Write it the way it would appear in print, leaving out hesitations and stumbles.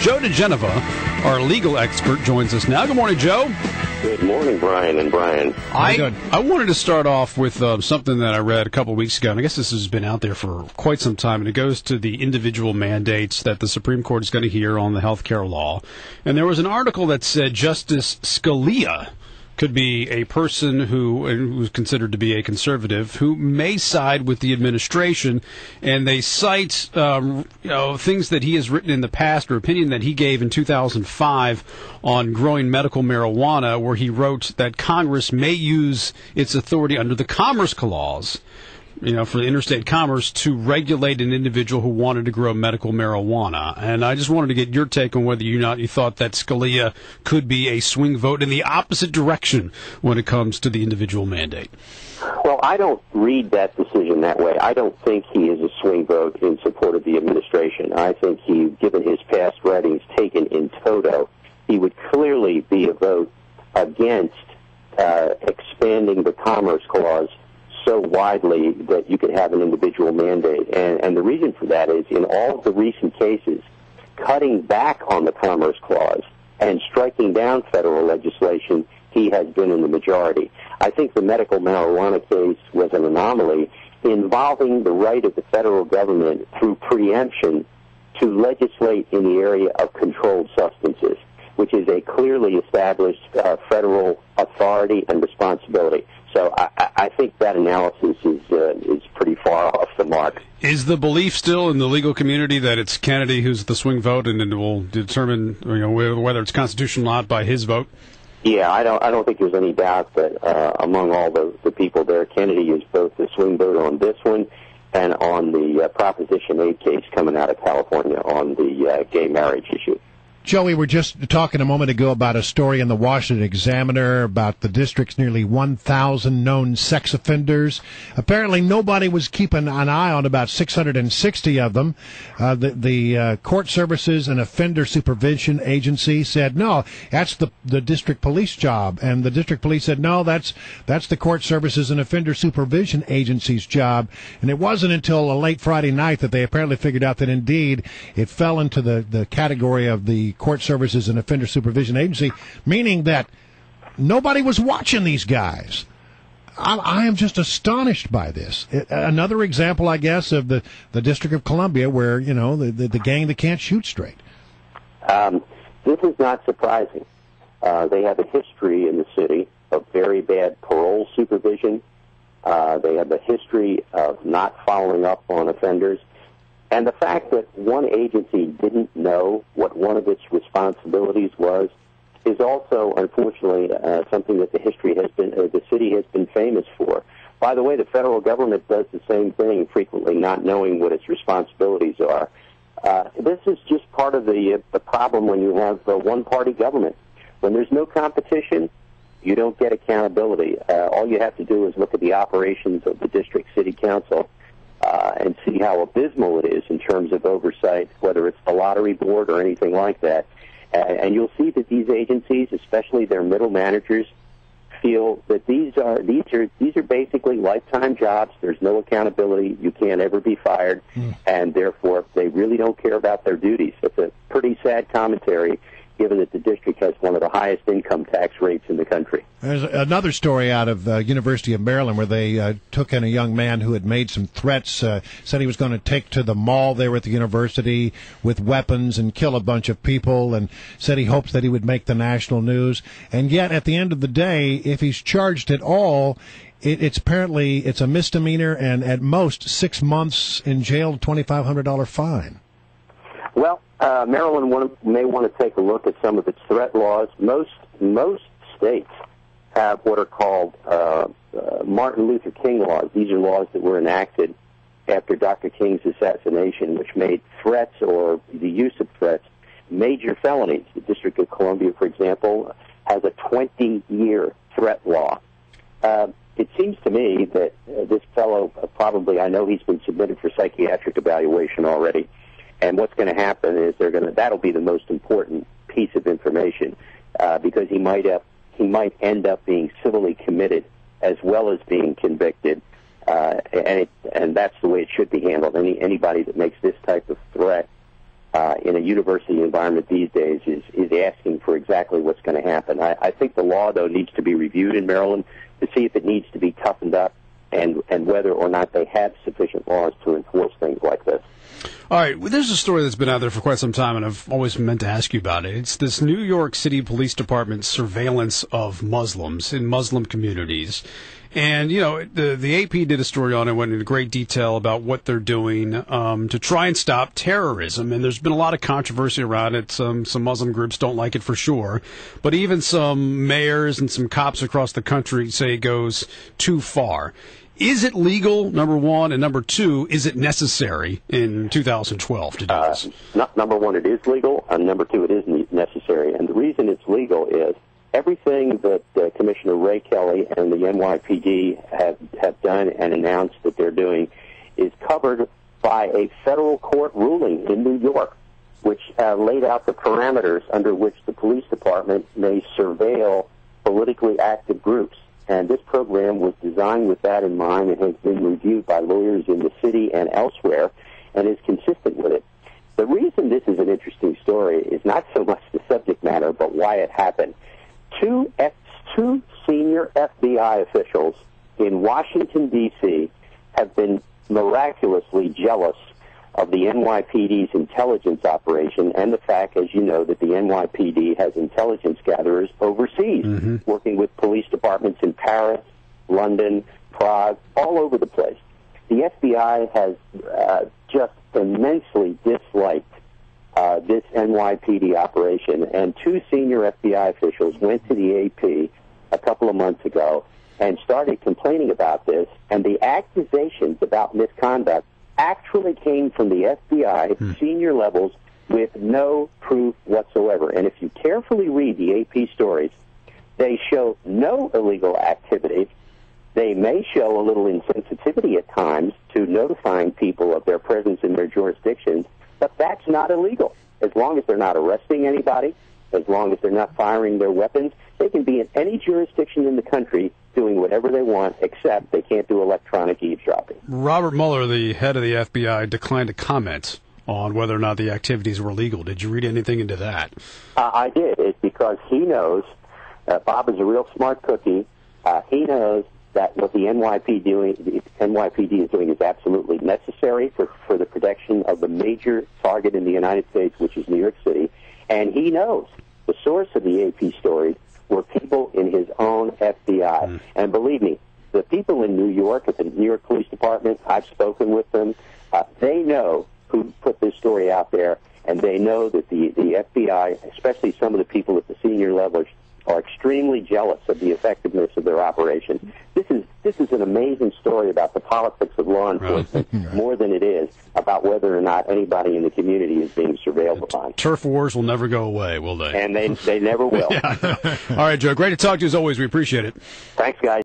Joe Digenova, our legal expert, joins us now. Good morning, Joe. Good morning, Brian and Brian. I wanted to start off with something that I read a couple of weeks ago, and I guess this has been out there for quite some time, and it goes to the individual mandates that the Supreme Court is going to hear on the health care law. And there was an article that said Justice Scalia could be a person who's considered to be a conservative who may side with the administration, and they cite things that he has written in the past or opinion that he gave in 2005 on growing medical marijuana, where he wrote that Congress may use its authority under the Commerce Clause, for interstate commerce, to regulate an individual who wanted to grow medical marijuana. And I just wanted to get your take on whether you thought that Scalia could be a swing vote in the opposite direction when it comes to the individual mandate. Well, I don't read that decision that way. I don't think he is a swing vote in support of the administration. I think he, given his past writings taken in toto, he would clearly be a vote against expanding the Commerce Clause so widely that you could have an individual mandate. And the reason for that is, in all of the recent cases, cutting back on the Commerce Clause and striking down federal legislation, he has been in the majority. I think the medical marijuana case was an anomaly involving the right of the federal government through preemption to legislate in the area of controlled substances, which is a clearly established federal authority and responsibility. So I think that analysis is pretty far off the mark. Is the belief still in the legal community that it's Kennedy who's the swing vote, and it will determine whether it's constitutional or not by his vote? Yeah, I don't think there's any doubt that among all the people there, Kennedy is both the swing vote on this one and on the Proposition 8 case coming out of California on the gay marriage issue. Joe, we were just talking a moment ago about a story in the Washington Examiner about the district's nearly 1,000 known sex offenders. Apparently, nobody was keeping an eye on about 660 of them. The Court Services and Offender Supervision Agency said, no, that's the district police job. And the district police said, no, that's the Court Services and Offender Supervision Agency's job. And it wasn't until a late Friday night that they apparently figured out that, indeed, it fell into the category of the Court Services and Offender Supervision Agency, meaning that nobody was watching these guys. I am just astonished by this. Another example, I guess, of the District of Columbia where, the gang that can't shoot straight. This is not surprising. They have a history in the city of very bad parole supervision. They have a history of not following up on offenders. And the fact that one agency didn't know what one of its responsibilities was is also, unfortunately, something that the city has been famous for. By the way, the federal government does the same thing, frequently not knowing what its responsibilities are. This is just part of the problem when you have a one-party government. When there's no competition, you don't get accountability. All you have to do is look at the operations of the district city council and see how abysmal it is in terms of oversight, whether it's the lottery board or anything like that. And you'll see that these agencies, especially their middle managers, feel that these are basically lifetime jobs. There's no accountability. You can't ever be fired, and therefore they really don't care about their duties. It's a pretty sad commentary, given that the district has one of the highest income tax rates in the country. There's another story out of University of Maryland where they took in a young man who had made some threats, said he was going to take to the mall there at the university with weapons and kill a bunch of people, and said he hoped that he would make the national news. And yet, at the end of the day, if he's charged at all, it's a misdemeanor and at most 6 months in jail, $2,500 fine. Well, Maryland may want to take a look at some of its threat laws. Most states have what are called Martin Luther King laws. These are laws that were enacted after Dr. King's assassination, which made threats or the use of threats major felonies. The District of Columbia, for example, has a 20-year threat law. It seems to me that this fellow probably, I know he's been submitted for psychiatric evaluation already. And what's going to happen is that'll be the most important piece of information because he might end up being civilly committed as well as being convicted, and that's the way it should be handled. Anybody that makes this type of threat in a university environment these days is asking for exactly what's going to happen. I think the law, though, needs to be reviewed in Maryland to see if it needs to be toughened up and whether or not they have sufficient laws to enforce things like this. All right, well, there's a story that's been out there for quite some time, and I've always meant to ask you about it. It's this New York City Police Department surveillance of Muslims in Muslim communities. And, you know, the AP did a story on it, went into great detail about what they're doing to try and stop terrorism. And there's been a lot of controversy around it. Some Muslim groups don't like it for sure. But even some mayors and some cops across the country say it goes too far. Is it legal, number one? And number two, is it necessary in 2012 to do this? Number one, it is legal. And number two, it is necessary. And the reason it's legal is everything that Commissioner Ray Kelly and the NYPD have done and announced that they're doing is covered by a federal court ruling in New York, which laid out the parameters under which the police department may surveil politically active groups. And this program was designed with that in mind and has been reviewed by lawyers in the city and elsewhere and is consistent with it. The reason this is an interesting story is not so much the subject matter, but why it happened. Two senior FBI officials in Washington, D.C. have been miraculously jealous of the NYPD's intelligence operation and the fact, as you know, that the NYPD has intelligence gatherers overseas, working with police departments in Paris, London, Prague, all over the place. The FBI has just immensely disliked this NYPD operation, and two senior FBI officials went to the AP a couple of months ago and started complaining about this, and the accusations about misconduct actually came from the FBI senior levels with no proof whatsoever. And if you carefully read the AP stories, they show no illegal activity. They may show a little insensitivity at times to notifying people of their presence in their jurisdictions, but that's not illegal. As long as they're not arresting anybody, as long as they're not firing their weapons, they can be in any jurisdiction in the country doing whatever they want, except they can't do electronic eavesdropping. Robert Mueller, the head of the FBI, declined to comment on whether or not the activities were legal. Did you read anything into that? I did. It's because he knows, Bob is a real smart cookie, he knows that what the NYPD is doing is absolutely necessary for the protection of the major target in the United States, which is New York City. And he knows the source of the AP stories were people in his own FBI. And believe me, the people in New York at the New York Police Department, I've spoken with them, they know who put this story out there, and they know that the FBI, especially some of the people at the senior levels, are extremely jealous of the effectiveness of their operation. This is an amazing story about the politics of law enforcement more than it is about whether or not anybody in the community is being surveilled upon. Turf wars will never go away, will they? And they never will. Yeah, all right, Joe. Great to talk to you as always. We appreciate it. Thanks, guys.